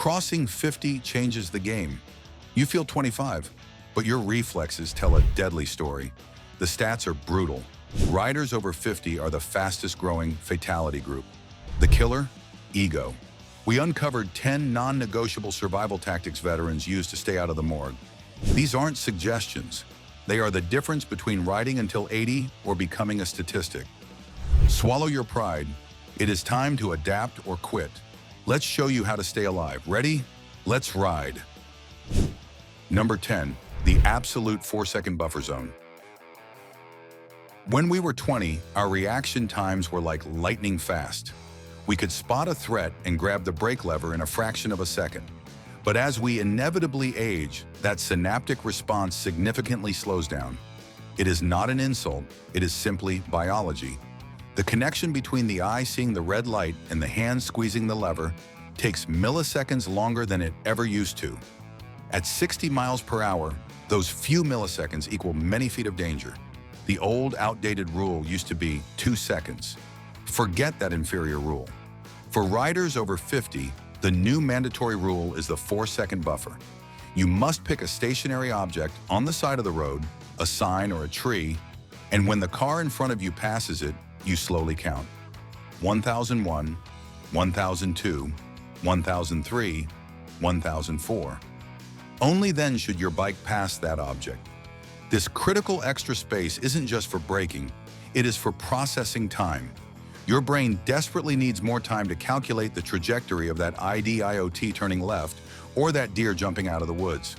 Crossing 50 changes the game. You feel 25, but your reflexes tell a deadly story. The stats are brutal. Riders over 50 are the fastest growing fatality group. The killer? Ego. We uncovered 10 non-negotiable survival tactics veterans use to stay out of the morgue. These aren't suggestions. They are the difference between riding until 80 or becoming a statistic. Swallow your pride. It is time to adapt or quit. Let's show you how to stay alive. Ready? Let's ride. Number 10, the absolute 4-second buffer zone. When we were 20, our reaction times were like lightning fast. We could spot a threat and grab the brake lever in a fraction of a second. But as we inevitably age, that synaptic response significantly slows down. It is not an insult, it is simply biology. The connection between the eye seeing the red light and the hand squeezing the lever takes milliseconds longer than it ever used to. At 60 miles per hour, those few milliseconds equal many feet of danger. The old, outdated rule used to be 2 seconds. Forget that inferior rule. For riders over 50, the new mandatory rule is the 4-second buffer. You must pick a stationary object on the side of the road, a sign or a tree, and when the car in front of you passes it, you slowly count. 1001, 1002, 1003, 1004. Only then should your bike pass that object. This critical extra space isn't just for braking, it is for processing time. Your brain desperately needs more time to calculate the trajectory of that IDIOT turning left or that deer jumping out of the woods.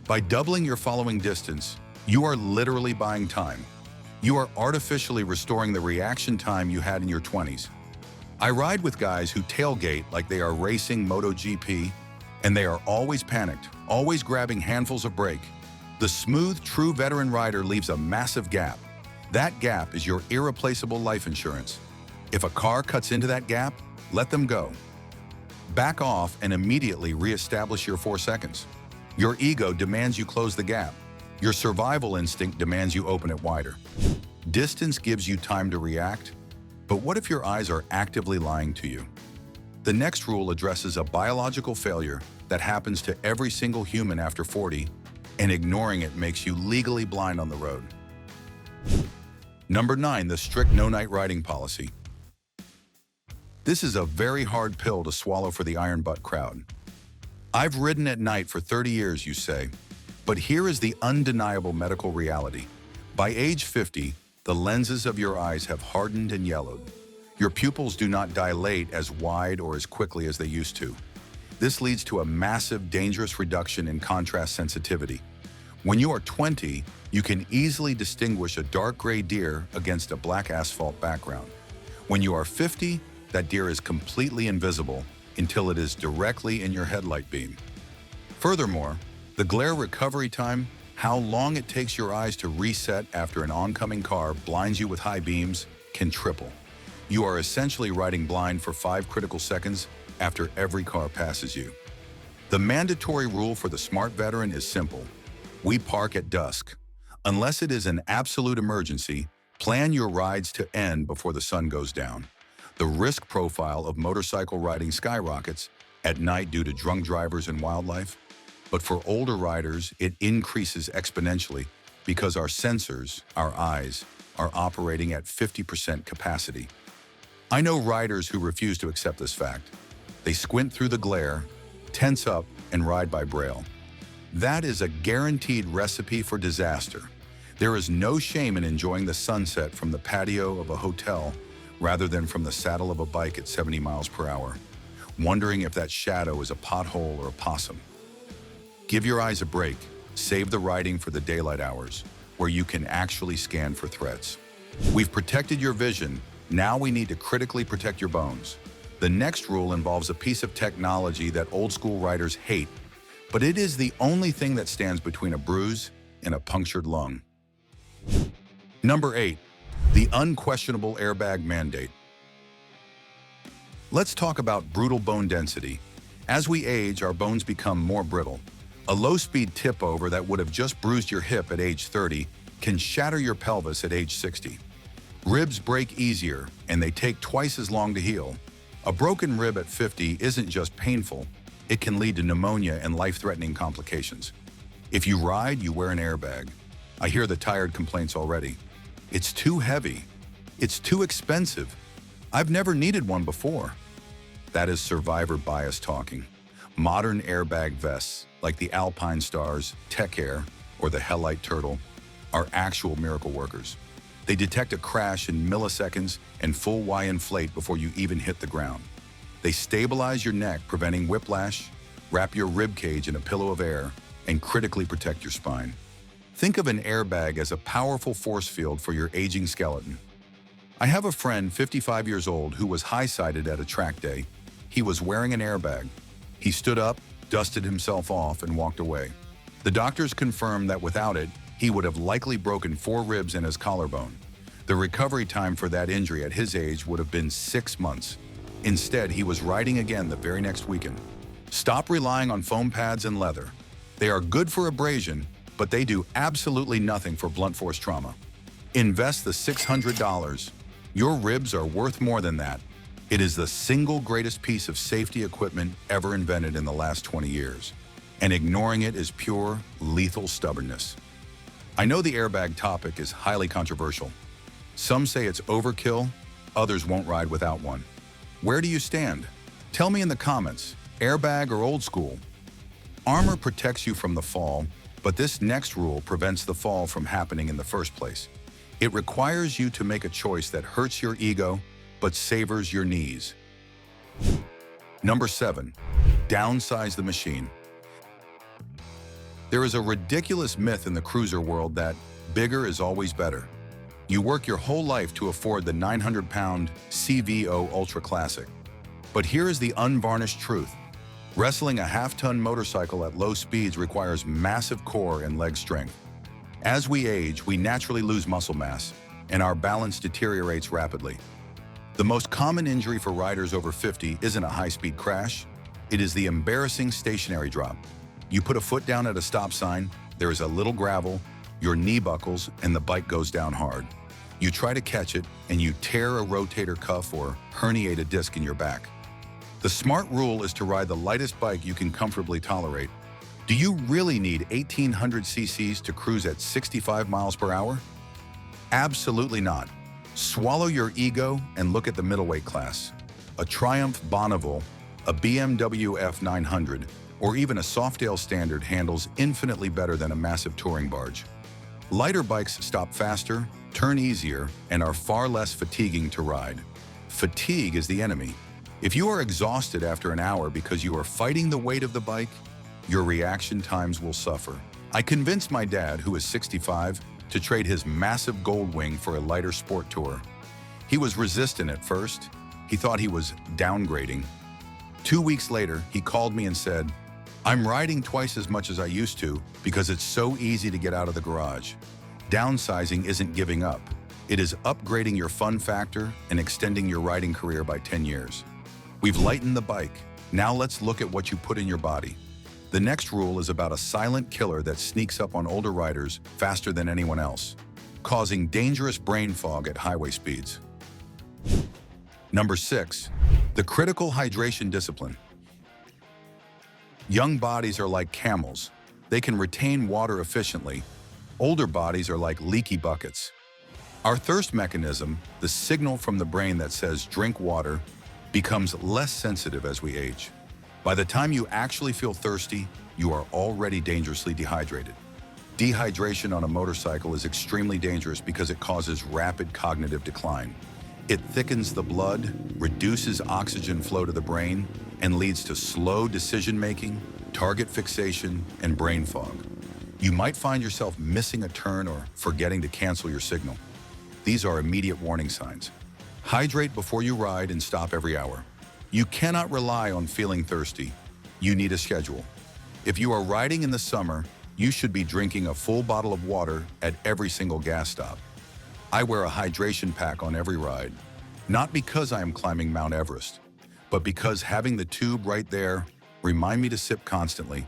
By doubling your following distance, you are literally buying time. You are artificially restoring the reaction time you had in your 20s. I ride with guys who tailgate like they are racing MotoGP, and they are always panicked, always grabbing handfuls of brake. The smooth, true veteran rider leaves a massive gap. That gap is your irreplaceable life insurance. If a car cuts into that gap, let them go. Back off and immediately reestablish your 4 seconds. Your ego demands you close the gap. Your survival instinct demands you open it wider. Distance gives you time to react, but what if your eyes are actively lying to you? The next rule addresses a biological failure that happens to every single human after 40, and ignoring it makes you legally blind on the road. Number 9, the strict no-night riding policy. This is a very hard pill to swallow for the iron butt crowd. I've ridden at night for 30 years, you say, but here is the undeniable medical reality. By age 50, the lenses of your eyes have hardened and yellowed. Your pupils do not dilate as wide or as quickly as they used to. This leads to a massive, dangerous reduction in contrast sensitivity. When you are 20, you can easily distinguish a dark gray deer against a black asphalt background. When you are 50, that deer is completely invisible until it is directly in your headlight beam. Furthermore, the glare recovery time, how long it takes your eyes to reset after an oncoming car blinds you with high beams, can triple. You are essentially riding blind for 5 critical seconds after every car passes you. The mandatory rule for the smart veteran is simple. We park at dusk. Unless it is an absolute emergency, plan your rides to end before the sun goes down. The risk profile of motorcycle riding skyrockets at night due to drunk drivers and wildlife. But for older riders, it increases exponentially because our sensors, our eyes, are operating at 50% capacity. I know riders who refuse to accept this fact. They squint through the glare, tense up, and ride by braille. That is a guaranteed recipe for disaster. There is no shame in enjoying the sunset from the patio of a hotel rather than from the saddle of a bike at 70 miles per hour, wondering if that shadow is a pothole or a possum. Give your eyes a break. Save the riding for the daylight hours, where you can actually scan for threats. We've protected your vision. Now we need to critically protect your bones. The next rule involves a piece of technology that old-school riders hate, but it is the only thing that stands between a bruise and a punctured lung. Number 8, the unquestionable airbag mandate. Let's talk about brutal bone density. As we age, our bones become more brittle. A low-speed tip-over that would have just bruised your hip at age 30 can shatter your pelvis at age 60. Ribs break easier, and they take twice as long to heal. A broken rib at 50 isn't just painful, It can lead to pneumonia and life-threatening complications. If you ride, you wear an airbag. I hear the tired complaints already. It's too heavy. It's too expensive. I've never needed one before. That is survivor bias talking. Modern airbag vests, like the Alpine Stars, Tech Air, or the Hellite Turtle, are actual miracle workers. They detect a crash in milliseconds and full Y inflate before you even hit the ground. They stabilize your neck, preventing whiplash, wrap your rib cage in a pillow of air, and critically protect your spine. Think of an airbag as a powerful force field for your aging skeleton. I have a friend, 55 years old, who was high-sided at a track day. He was wearing an airbag. He stood up, dusted himself off, and walked away. The doctors confirmed that without it, he would have likely broken 4 ribs and his collarbone. The recovery time for that injury at his age would have been 6 months. Instead, he was riding again the very next weekend. Stop relying on foam pads and leather. They are good for abrasion, but they do absolutely nothing for blunt force trauma. Invest the $600. Your ribs are worth more than that. It is the single greatest piece of safety equipment ever invented in the last 20 years. And ignoring it is pure, lethal stubbornness. I know the airbag topic is highly controversial. Some say it's overkill, others won't ride without one. Where do you stand? Tell me in the comments, airbag or old school? Armor protects you from the fall, but this next rule prevents the fall from happening in the first place. It requires you to make a choice that hurts your ego, but savors your knees. Number 7, downsize the machine. There is a ridiculous myth in the cruiser world that bigger is always better. You work your whole life to afford the 900-pound CVO Ultra Classic. But here is the unvarnished truth. Wrestling a half-ton motorcycle at low speeds requires massive core and leg strength. As we age, we naturally lose muscle mass, and our balance deteriorates rapidly. The most common injury for riders over 50 isn't a high-speed crash. It is the embarrassing stationary drop. You put a foot down at a stop sign, there is a little gravel, your knee buckles, and the bike goes down hard. You try to catch it, and you tear a rotator cuff or herniate a disc in your back. The smart rule is to ride the lightest bike you can comfortably tolerate. Do you really need 1,800 cc's to cruise at 65 miles per hour? Absolutely not. Swallow your ego and look at the middleweight class. A Triumph Bonneville, a BMW F900, or even a Softail Standard handles infinitely better than a massive touring barge. Lighter bikes stop faster, turn easier, and are far less fatiguing to ride. Fatigue is the enemy. If you are exhausted after an hour because you are fighting the weight of the bike, your reaction times will suffer. I convinced my dad, who is 65, to trade his massive Goldwing for a lighter sport tour. He was resistant at first. He thought he was downgrading. 2 weeks later, he called me and said, "I'm riding twice as much as I used to because it's so easy to get out of the garage." Downsizing isn't giving up. It is upgrading your fun factor and extending your riding career by 10 years. We've lightened the bike. Now let's look at what you put in your body. The next rule is about a silent killer that sneaks up on older riders faster than anyone else, causing dangerous brain fog at highway speeds. Number 6, the critical hydration discipline. Young bodies are like camels. They can retain water efficiently. Older bodies are like leaky buckets. Our thirst mechanism, the signal from the brain that says drink water, becomes less sensitive as we age. By the time you actually feel thirsty, you are already dangerously dehydrated. Dehydration on a motorcycle is extremely dangerous because it causes rapid cognitive decline. It thickens the blood, reduces oxygen flow to the brain, and leads to slow decision-making, target fixation, and brain fog. You might find yourself missing a turn or forgetting to cancel your signal. These are immediate warning signs. Hydrate before you ride and stop every hour. You cannot rely on feeling thirsty. You need a schedule. If you are riding in the summer, you should be drinking a full bottle of water at every single gas stop. I wear a hydration pack on every ride, not because I am climbing Mount Everest, but because having the tube right there reminds me to sip constantly.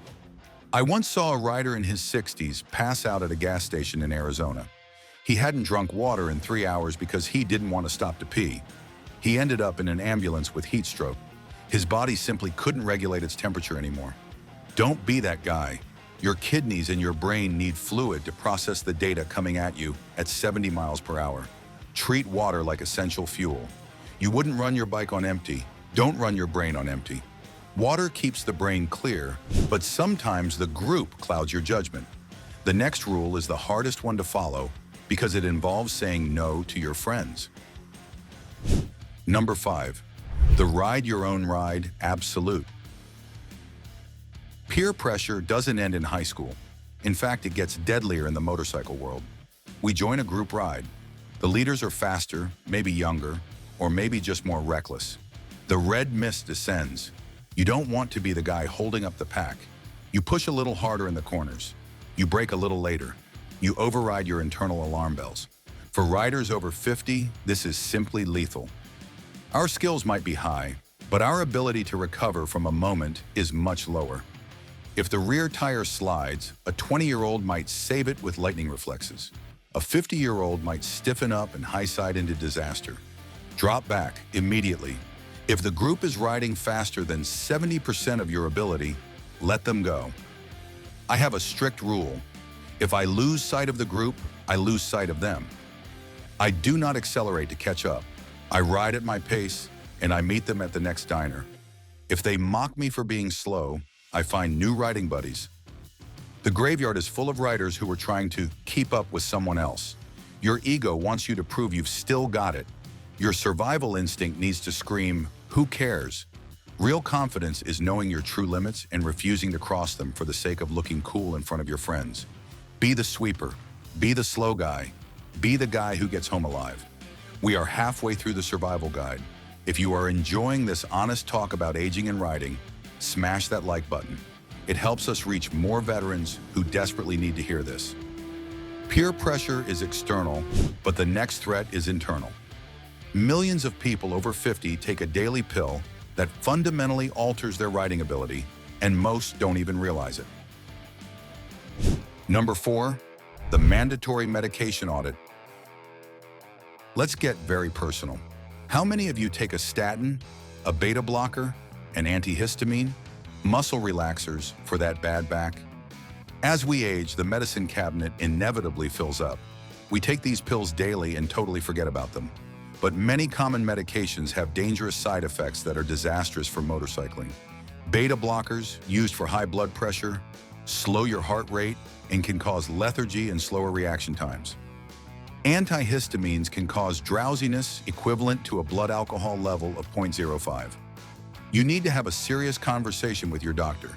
I once saw a rider in his 60s pass out at a gas station in Arizona. He hadn't drunk water in 3 hours because he didn't want to stop to pee. He ended up in an ambulance with heat stroke. His body simply couldn't regulate its temperature anymore. Don't be that guy. Your kidneys and your brain need fluid to process the data coming at you at 70 miles per hour. Treat water like essential fuel. You wouldn't run your bike on empty. Don't run your brain on empty. Water keeps the brain clear, but sometimes the group clouds your judgment. The next rule is the hardest one to follow because it involves saying no to your friends. Number 5, the ride your own ride absolute. Peer pressure doesn't end in high school. In fact, it gets deadlier in the motorcycle world. We join a group ride. The leaders are faster, maybe younger, or maybe just more reckless. The red mist descends. You don't want to be the guy holding up the pack. You push a little harder in the corners. You brake a little later. You override your internal alarm bells. For riders over 50, this is simply lethal. Our skills might be high, but our ability to recover from a moment is much lower. If the rear tire slides, a 20-year-old might save it with lightning reflexes. A 50-year-old might stiffen up and high-side into disaster. Drop back immediately. If the group is riding faster than 70% of your ability, let them go. I have a strict rule. If I lose sight of the group, I lose sight of them. I do not accelerate to catch up. I ride at my pace, and I meet them at the next diner. If they mock me for being slow, I find new riding buddies. The graveyard is full of riders who are trying to keep up with someone else. Your ego wants you to prove you've still got it. Your survival instinct needs to scream, "Who cares?" Real confidence is knowing your true limits and refusing to cross them for the sake of looking cool in front of your friends. Be the sweeper. Be the slow guy. Be the guy who gets home alive. We are halfway through the survival guide. If you are enjoying this honest talk about aging and riding, smash that like button. It helps us reach more veterans who desperately need to hear this. Peer pressure is external, but the next threat is internal. Millions of people over 50 take a daily pill that fundamentally alters their riding ability, and most don't even realize it. Number 4, the mandatory medication audit. Let's get very personal. How many of you take a statin, a beta blocker, an antihistamine, muscle relaxers for that bad back? As we age, the medicine cabinet inevitably fills up. We take these pills daily and totally forget about them. But many common medications have dangerous side effects that are disastrous for motorcycling. Beta blockers, used for high blood pressure, slow your heart rate and can cause lethargy and slower reaction times. Antihistamines can cause drowsiness equivalent to a blood alcohol level of 0.05. You need to have a serious conversation with your doctor.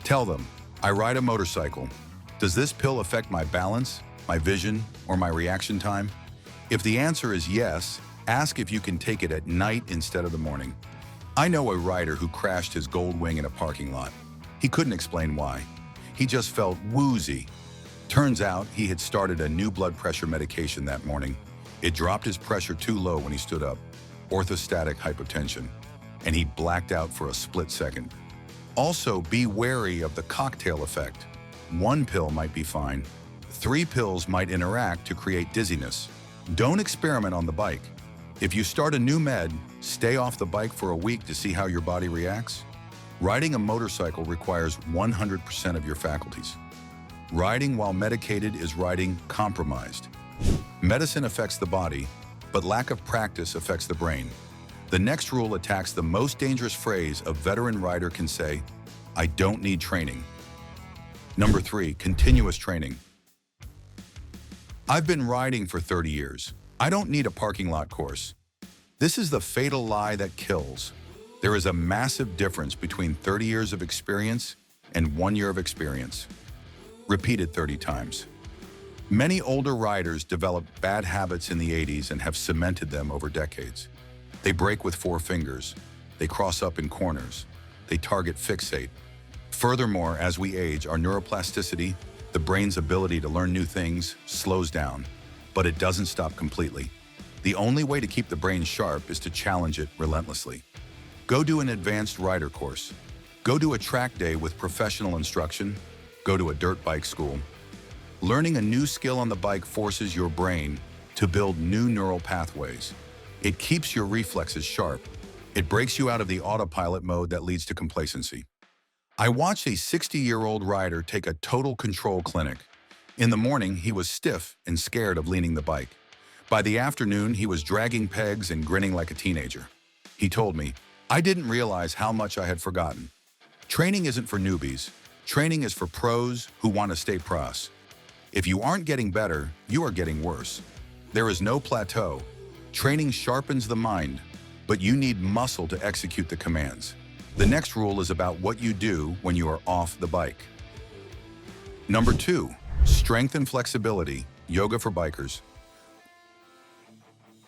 Tell them, I ride a motorcycle. Does this pill affect my balance, my vision, or my reaction time? If the answer is yes, ask if you can take it at night instead of the morning. I know a rider who crashed his Gold Wing in a parking lot. He couldn't explain why. He just felt woozy. Turns out he had started a new blood pressure medication that morning. It dropped his pressure too low when he stood up, orthostatic hypotension, and he blacked out for a split second. Also, be wary of the cocktail effect. One pill might be fine. 3 pills might interact to create dizziness. Don't experiment on the bike. If you start a new med, stay off the bike for a week to see how your body reacts. Riding a motorcycle requires 100% of your faculties. Riding while medicated is riding compromised. Medicine affects the body, but lack of practice affects the brain. The next rule attacks the most dangerous phrase a veteran rider can say, I don't need training. Number 3, continuous training. I've been riding for 30 years. I don't need a parking lot course. This is the fatal lie that kills. There is a massive difference between 30 years of experience and 1 year of experience. Repeated 30 times. Many older riders developed bad habits in the 80s and have cemented them over decades. They brake with 4 fingers. They cross up in corners. They target fixate. Furthermore, as we age, our neuroplasticity, the brain's ability to learn new things, slows down, but it doesn't stop completely. The only way to keep the brain sharp is to challenge it relentlessly. Go do an advanced rider course. Go do a track day with professional instruction. Go to a dirt bike school. Learning a new skill on the bike forces your brain to build new neural pathways. It keeps your reflexes sharp. It breaks you out of the autopilot mode that leads to complacency. I watched a 60-year-old rider take a total control clinic. In the morning, he was stiff and scared of leaning the bike. By the afternoon, he was dragging pegs and grinning like a teenager. He told me, "I didn't realize how much I had forgotten." Training isn't for newbies. Training is for pros who want to stay pros. If you aren't getting better, you are getting worse. There is no plateau. Training sharpens the mind, but you need muscle to execute the commands. The next rule is about what you do when you are off the bike. Number 2, strength and flexibility, yoga for bikers.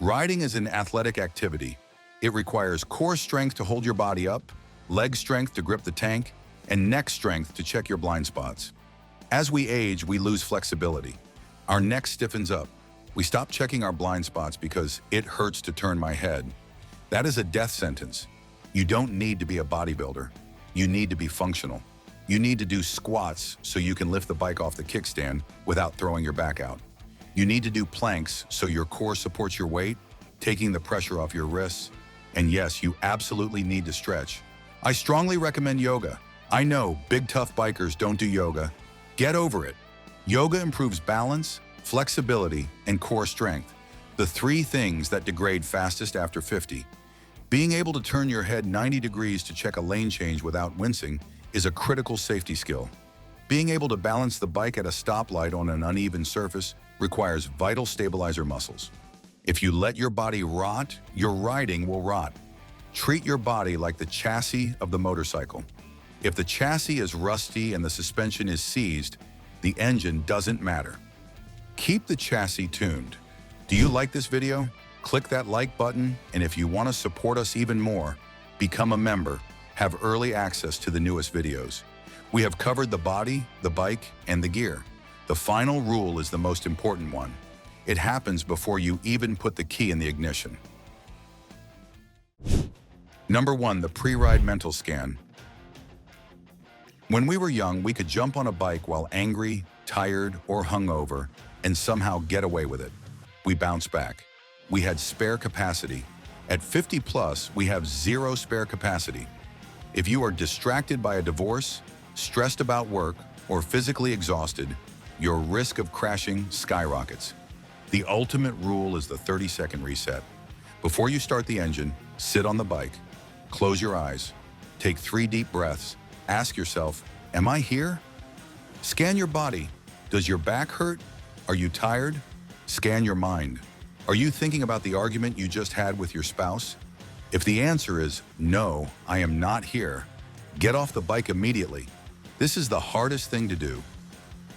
Riding is an athletic activity. It requires core strength to hold your body up, leg strength to grip the tank, and neck strength to check your blind spots. As we age, we lose flexibility. Our neck stiffens up. We stop checking our blind spots because it hurts to turn my head. That is a death sentence. You don't need to be a bodybuilder. You need to be functional. You need to do squats so you can lift the bike off the kickstand without throwing your back out. You need to do planks so your core supports your weight, taking the pressure off your wrists. And yes, you absolutely need to stretch. I strongly recommend yoga. I know big tough bikers don't do yoga. Get over it. Yoga improves balance, flexibility, and core strength, the 3 things that degrade fastest after 50. Being able to turn your head 90 degrees to check a lane change without wincing is a critical safety skill. Being able to balance the bike at a stoplight on an uneven surface requires vital stabilizer muscles. If you let your body rot, your riding will rot. Treat your body like the chassis of the motorcycle. If the chassis is rusty and the suspension is seized, the engine doesn't matter. Keep the chassis tuned. Do you like this video? Click that like button, and if you want to support us even more, become a member, have early access to the newest videos. We have covered the body, the bike, and the gear. The final rule is the most important one. It happens before you even put the key in the ignition. Number 1, the pre-ride mental scan. When we were young, we could jump on a bike while angry, tired, or hungover and somehow get away with it. We bounced back. We had spare capacity. At 50 plus, we have 0 spare capacity. If you are distracted by a divorce, stressed about work, or physically exhausted, your risk of crashing skyrockets. The ultimate rule is the 30-second reset. Before you start the engine, sit on the bike, close your eyes, take 3 deep breaths, ask yourself, am I here? Scan your body. Does your back hurt? Are you tired? Scan your mind. Are you thinking about the argument you just had with your spouse? If the answer is, no, I am not here, get off the bike immediately. This is the hardest thing to do.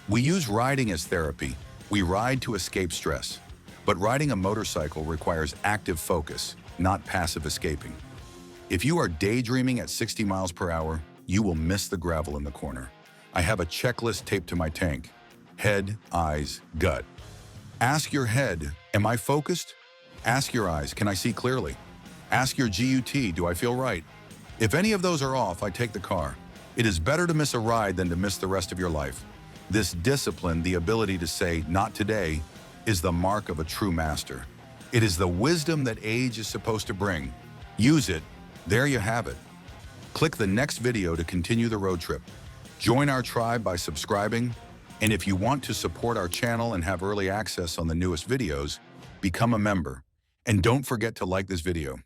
We use riding as therapy. We ride to escape stress. But riding a motorcycle requires active focus, not passive escaping. If you are daydreaming at 60 miles per hour, you will miss the gravel in the corner. I have a checklist taped to my tank. Head, eyes, gut. Ask your head, am I focused? Ask your eyes, can I see clearly? Ask your GUT, do I feel right? If any of those are off, I take the car. It is better to miss a ride than to miss the rest of your life. This discipline, the ability to say, not today, is the mark of a true master. It is the wisdom that age is supposed to bring. Use it. There you have it. Click the next video to continue the road trip. Join our tribe by subscribing, and if you want to support our channel and have early access on the newest videos, become a member. And don't forget to like this video.